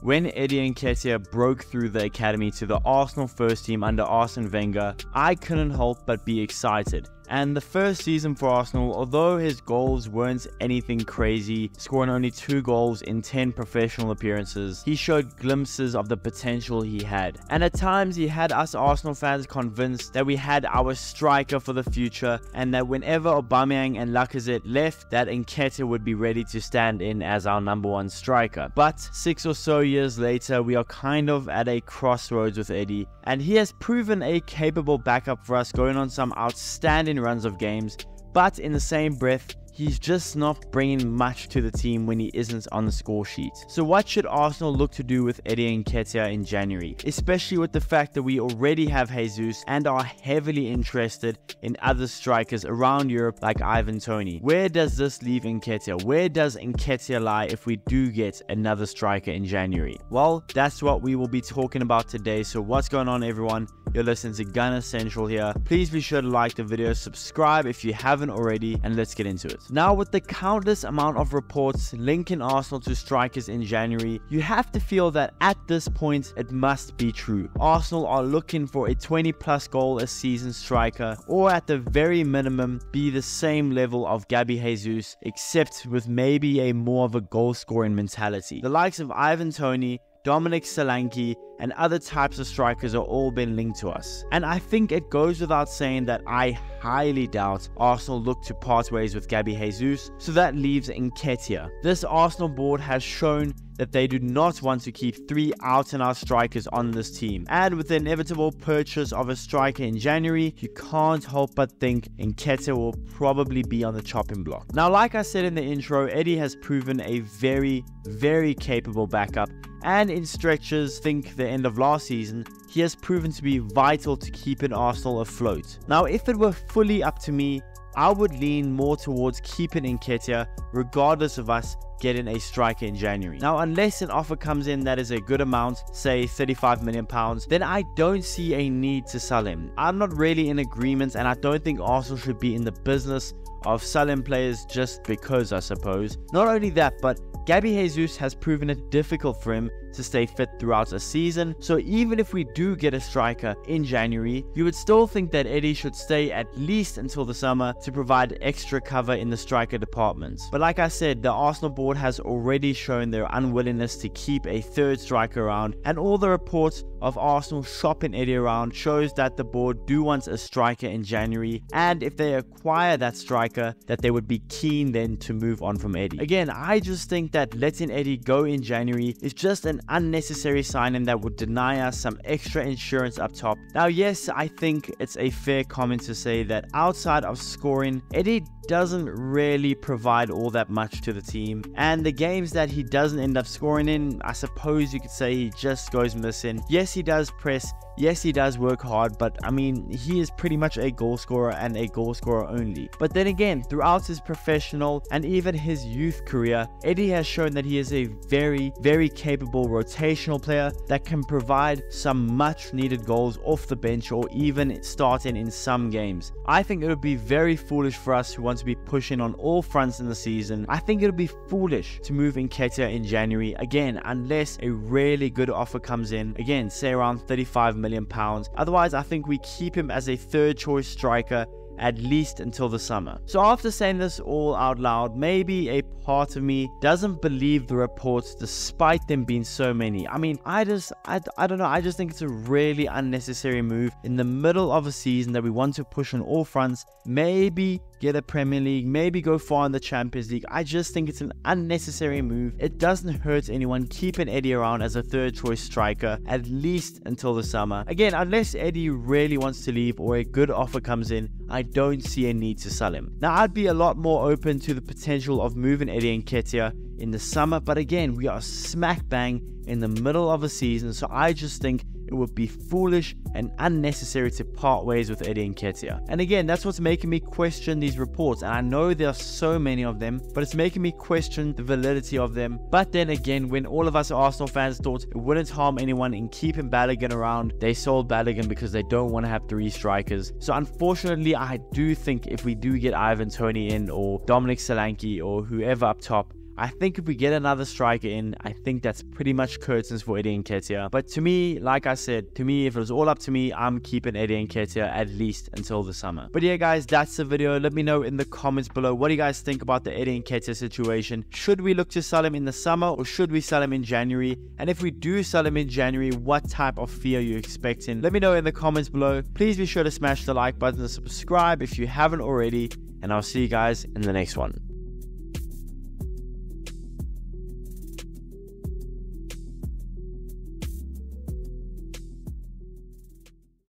when Eddie Nketiah broke through the academy to the Arsenal first team under Arsene Wenger, I couldn't help but be excited. And the first season for Arsenal, although his goals weren't anything crazy, scoring only 2 goals in 10 professional appearances, he showed glimpses of the potential he had. And at times he had us Arsenal fans convinced that we had our striker for the future, and that whenever Aubameyang and Lacazette left, that Nketiah would be ready to stand in as our number 1 striker. But 6 or so years later, we are kind of at a crossroads with Eddie, and he has proven a capable backup for us, going on some outstanding runs of games, but in the same breath, he's just not bringing much to the team when he isn't on the score sheet. So what should Arsenal look to do with Eddie Nketiah in January? Especially with the fact that we already have Jesus and are heavily interested in other strikers around Europe like Ivan Toney. Where does this leave Nketiah? Where does Nketiah lie if we do get another striker in January? Well, that's what we will be talking about today. So what's going on, everyone? You're listening to Gunner Central here. Please be sure to like the video, subscribe if you haven't already, and let's get into it. Now, with the countless amount of reports linking Arsenal to strikers in January, you have to feel that at this point it must be true. Arsenal are looking for a 20+ goal a season striker, or at the very minimum be the same level of Gabby Jesus, except with maybe a more of a goal scoring mentality. The likes of Ivan Toney, Dominic Solanke, and other types of strikers are all been linked to us. And I think it goes without saying that I highly doubt Arsenal look to part ways with Gabby Jesus, so that leaves Nketiah. This Arsenal board has shown that they do not want to keep 3 out-and-out strikers on this team. And with the inevitable purchase of a striker in January, you can't help but think Nketiah will probably be on the chopping block. Now, like I said in the intro, Eddie has proven a very, very capable backup, and in stretches, think the end of last season, he has proven to be vital to keeping Arsenal afloat. Now, if it were fully up to me, I would lean more towards keeping Nketiah regardless of us getting a striker in January. Now, unless an offer comes in that is a good amount, say £35 million, then I don't see a need to sell him. I'm not really in agreement, and I don't think Arsenal should be in the business of selling players just because, I suppose. Not only that, but Gabby Jesus has proven it difficult for him to stay fit throughout a season, so even if we do get a striker in January, you would still think that Eddie should stay at least until the summer to provide extra cover in the striker department. But like I said, the Arsenal board has already shown their unwillingness to keep a 3rd striker around, and all the reports of Arsenal shopping Eddie around shows that the board do want a striker in January, and if they acquire that striker, that they would be keen then to move on from Eddie. Again, I just think that letting Eddie go in January is just an unnecessary signing that would deny us some extra insurance up top. Now, yes, I think it's a fair comment to say that outside of scoring, Eddie doesn't really provide all that much to the team, and the games that he doesn't end up scoring in, I suppose you could say he just goes missing. Yes, he does press, yes, he does work hard, but I mean, he is pretty much a goal scorer and a goal scorer only. But then again, throughout his professional and even his youth career, Eddie has shown that he is a very, very capable rotational player that can provide some much needed goals off the bench or even starting in some games. I think it would be very foolish for us who want to be pushing on all fronts in the season. I think it would be foolish to move Nketiah in January, again, unless a really good offer comes in, again, say around £35 million. Otherwise, I think we keep him as a 3rd choice striker at least until the summer. So after saying this all out loud, maybe a part of me doesn't believe the reports despite them being so many. I mean, I don't know, I just think it's a really unnecessary move in the middle of a season that we want to push on all fronts, maybe get a Premier League, maybe go far in the Champions League. I just think it's an unnecessary move. It doesn't hurt anyone keeping Eddie around as a 3rd choice striker at least until the summer. Again, unless Eddie really wants to leave or a good offer comes in, I don't see a need to sell him. Now, I'd be a lot more open to the potential of moving Eddie Nketiah in the summer, but again, we are smack bang in the middle of a season, so I just think it would be foolish and unnecessary to part ways with Eddie Nketiah. And again, that's what's making me question these reports, and I know there are so many of them, but it's making me question the validity of them. But then again, when all of us Arsenal fans thought it wouldn't harm anyone in keeping Balogun around, they sold Balogun because they don't want to have 3 strikers. So unfortunately, I do think if we do get Ivan Toney in or Dominic Solanke or whoever up top, I think if we get another striker in, I think that's pretty much curtains for Eddie Nketiah. But to me, like I said, to me, if it was all up to me, I'm keeping Eddie Nketiah at least until the summer. But yeah, guys, that's the video. Let me know in the comments below, what do you guys think about the Eddie Nketiah situation? Should we look to sell him in the summer, or should we sell him in January? And if we do sell him in January, what type of fee are you expecting? Let me know in the comments below. Please be sure to smash the like button and subscribe if you haven't already. And I'll see you guys in the next one.